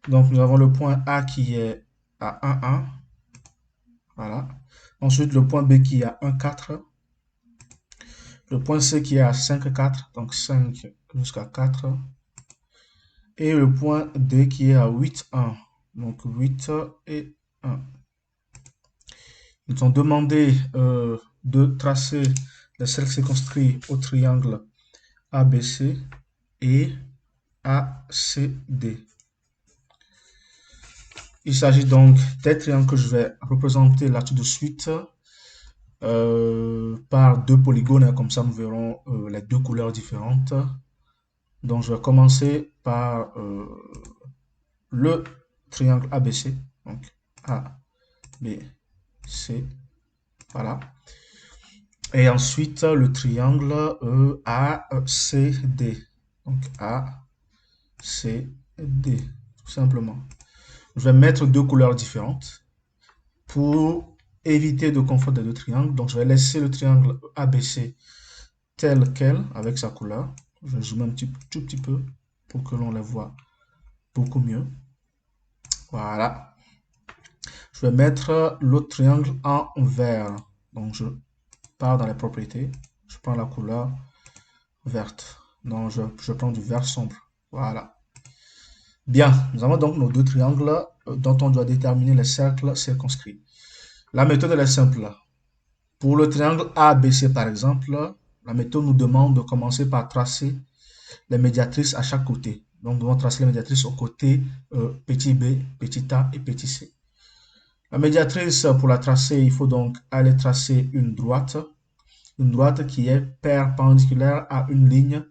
Donc, nous avons le point A qui est à 1, 1. Voilà. Ensuite, le point B qui est à 1, 4. Le point C qui est à 5, 4. Donc, 5 jusqu'à 4. Et le point D qui est à 8, 1. Donc, 8 et 1. Ils ont demandé de tracer le cercle circonscrit au triangle ABC et ACD. Il s'agit donc des triangles que je vais représenter là tout de suite par deux polygones, hein, comme ça nous verrons les deux couleurs différentes. Donc je vais commencer par le triangle ABC, donc A, B, C, voilà. Et ensuite le triangle ACD, donc A, C, D, tout simplement. Je vais mettre deux couleurs différentes pour éviter de confondre les deux triangles. Donc, je vais laisser le triangle ABC tel quel avec sa couleur. Je vais zoomer un tout petit peu pour que l'on les voit beaucoup mieux. Voilà. Je vais mettre l'autre triangle en vert. Donc, je pars dans les propriétés. Je prends la couleur verte. Donc, je prends du vert sombre. Voilà. Bien, nous avons donc nos deux triangles dont on doit déterminer les cercles circonscrits. La méthode elle est simple. Pour le triangle ABC par exemple, la méthode nous demande de commencer par tracer les médiatrices à chaque côté. Donc nous devons tracer les médiatrices au côté petit b, petit a et petit c. La médiatrice, pour la tracer, il faut donc aller tracer une droite qui est perpendiculaire à une ligne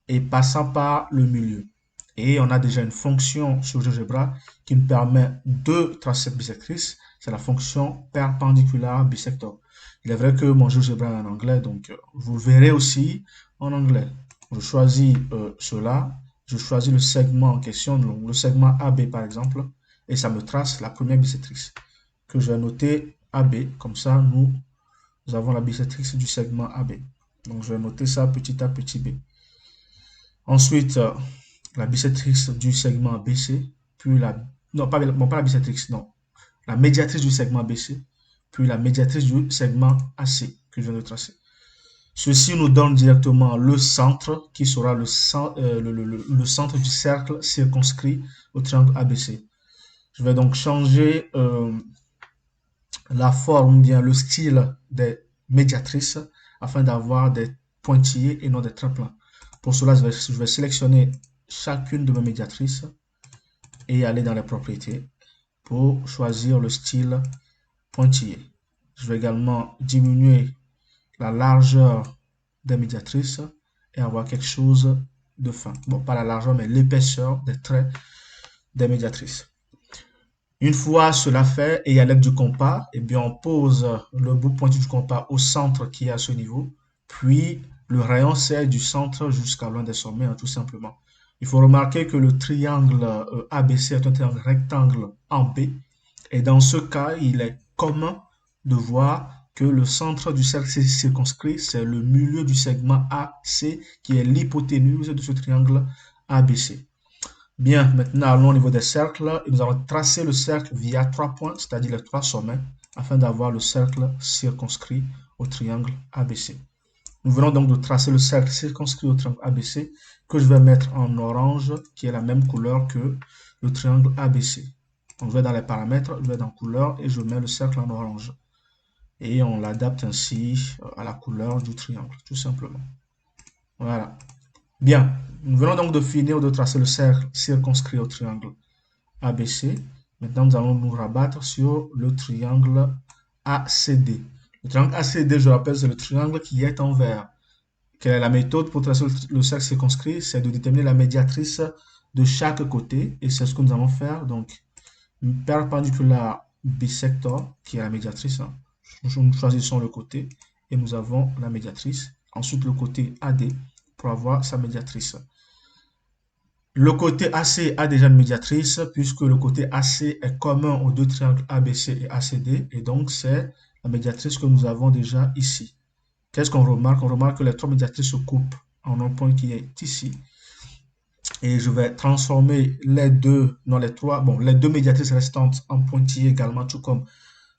et passant par le milieu. Et on a déjà une fonction sur GeoGebra qui nous permet de tracer cette bisectrice. C'est la fonction perpendiculaire bisector. Il est vrai que mon GeoGebra est en anglais, donc vous verrez aussi en anglais. Je choisis cela. Je choisis le segment en question, donc le segment AB par exemple, et ça me trace la première bisectrice que je vais noter AB. Comme ça, nous avons la bisectrice du segment AB. Donc je vais noter ça petit a, petit b. Ensuite, la bisectrice du segment BC, puis la... Non, pas la bisectrice, non. La médiatrice du segment BC, puis la médiatrice du segment AC que je viens de tracer. Ceci nous donne directement le centre qui sera le centre du cercle circonscrit au triangle ABC. Je vais donc changer la forme, bien le style des médiatrices afin d'avoir des pointillés et non des traits plans. Pour cela, je vais sélectionner chacune de mes médiatrices et aller dans les propriétés pour choisir le style pointillé. Je vais également diminuer la largeur des médiatrices et avoir quelque chose de fin. Bon, pas la largeur, mais l'épaisseur des traits des médiatrices. Une fois cela fait, et à l'aide du compas, eh bien, on pose le bout pointu du compas au centre qui est à ce niveau, puis le rayon c'est du centre jusqu'à l'un des sommets, hein, tout simplement. Il faut remarquer que le triangle ABC est un triangle rectangle en B, et dans ce cas, il est commun de voir que le centre du cercle circonscrit, c'est le milieu du segment AC qui est l'hypoténuse de ce triangle ABC. Bien, maintenant allons au niveau des cercles et nous allons tracer le cercle via 3 points, c'est-à-dire les 3 sommets, afin d'avoir le cercle circonscrit au triangle ABC. Nous venons donc de tracer le cercle circonscrit au triangle ABC que je vais mettre en orange, qui est la même couleur que le triangle ABC. Donc je vais dans les paramètres, je vais dans couleur et je mets le cercle en orange. Et on l'adapte ainsi à la couleur du triangle, tout simplement. Voilà. Bien, nous venons donc de finir de tracer le cercle circonscrit au triangle ABC. Maintenant, nous allons nous rabattre sur le triangle ACD. Le triangle ACD, je rappelle, c'est le triangle qui est en vert. Quelle est la méthode pour tracer le cercle circonscrit? C'est de déterminer la médiatrice de chaque côté. Et c'est ce que nous allons faire. Donc, une perpendiculaire bisector, qui est la médiatrice. Hein. Nous choisissons le côté et nous avons la médiatrice. Ensuite, le côté AD pour avoir sa médiatrice. Le côté AC a déjà une médiatrice puisque le côté AC est commun aux deux triangles ABC et ACD et donc c'est la médiatrice que nous avons déjà ici. Qu'est-ce qu'on remarque? On remarque que les trois médiatrices se coupent en un point qui est ici. Et je vais transformer les deux, non les trois, bon, les deux médiatrices restantes en pointillés également, tout comme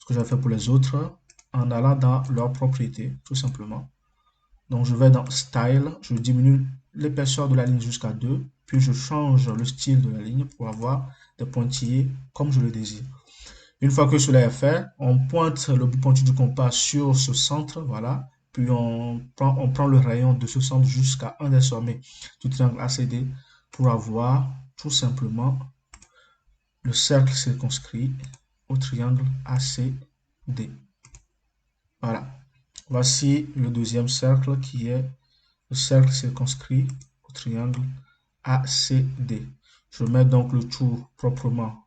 ce que j'ai fait pour les autres, en allant dans leurs propriétés, tout simplement. Donc, je vais dans Style, je diminue l'épaisseur de la ligne jusqu'à 2, puis je change le style de la ligne pour avoir des pointillés comme je le désire. Une fois que cela est fait, on pointe le bout pointu du compas sur ce centre, voilà, puis on prend le rayon de ce centre jusqu'à un des sommets du triangle ACD pour avoir tout simplement le cercle circonscrit au triangle ACD. Voilà. Voici le deuxième cercle qui est le cercle circonscrit au triangle ACD. Je mets donc le tout proprement.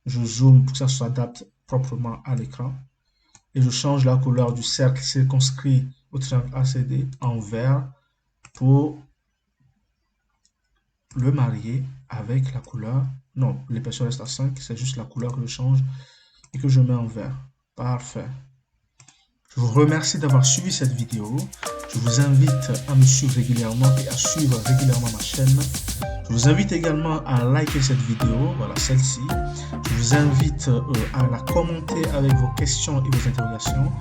Je zoome pour que ça s'adapte proprement à l'écran. Et je change la couleur du cercle circonscrit au triangle ACD en vert pour le marier avec la couleur. Non, l'épaisseur reste à 5, c'est juste la couleur que je change et que je mets en vert. Parfait. Je vous remercie d'avoir suivi cette vidéo. Je vous invite à me suivre régulièrement et à suivre régulièrement ma chaîne. Je vous invite également à liker cette vidéo, voilà celle-ci. Je vous invite à la commenter avec vos questions et vos interrogations.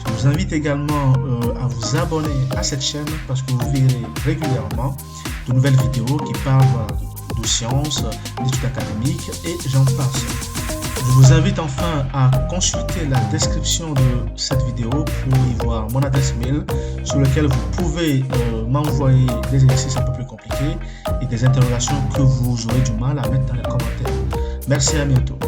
Je vous invite également à vous abonner à cette chaîne parce que vous verrez régulièrement de nouvelles vidéos qui parlent de sciences, d'études académiques et j'en passe. Je vous invite enfin à consulter la description de cette vidéo pour y voir mon adresse mail sur laquelle vous pouvez m'envoyer des exercices un peu plus compliqués et des interrogations que vous aurez du mal à mettre dans les commentaires. Merci, à bientôt.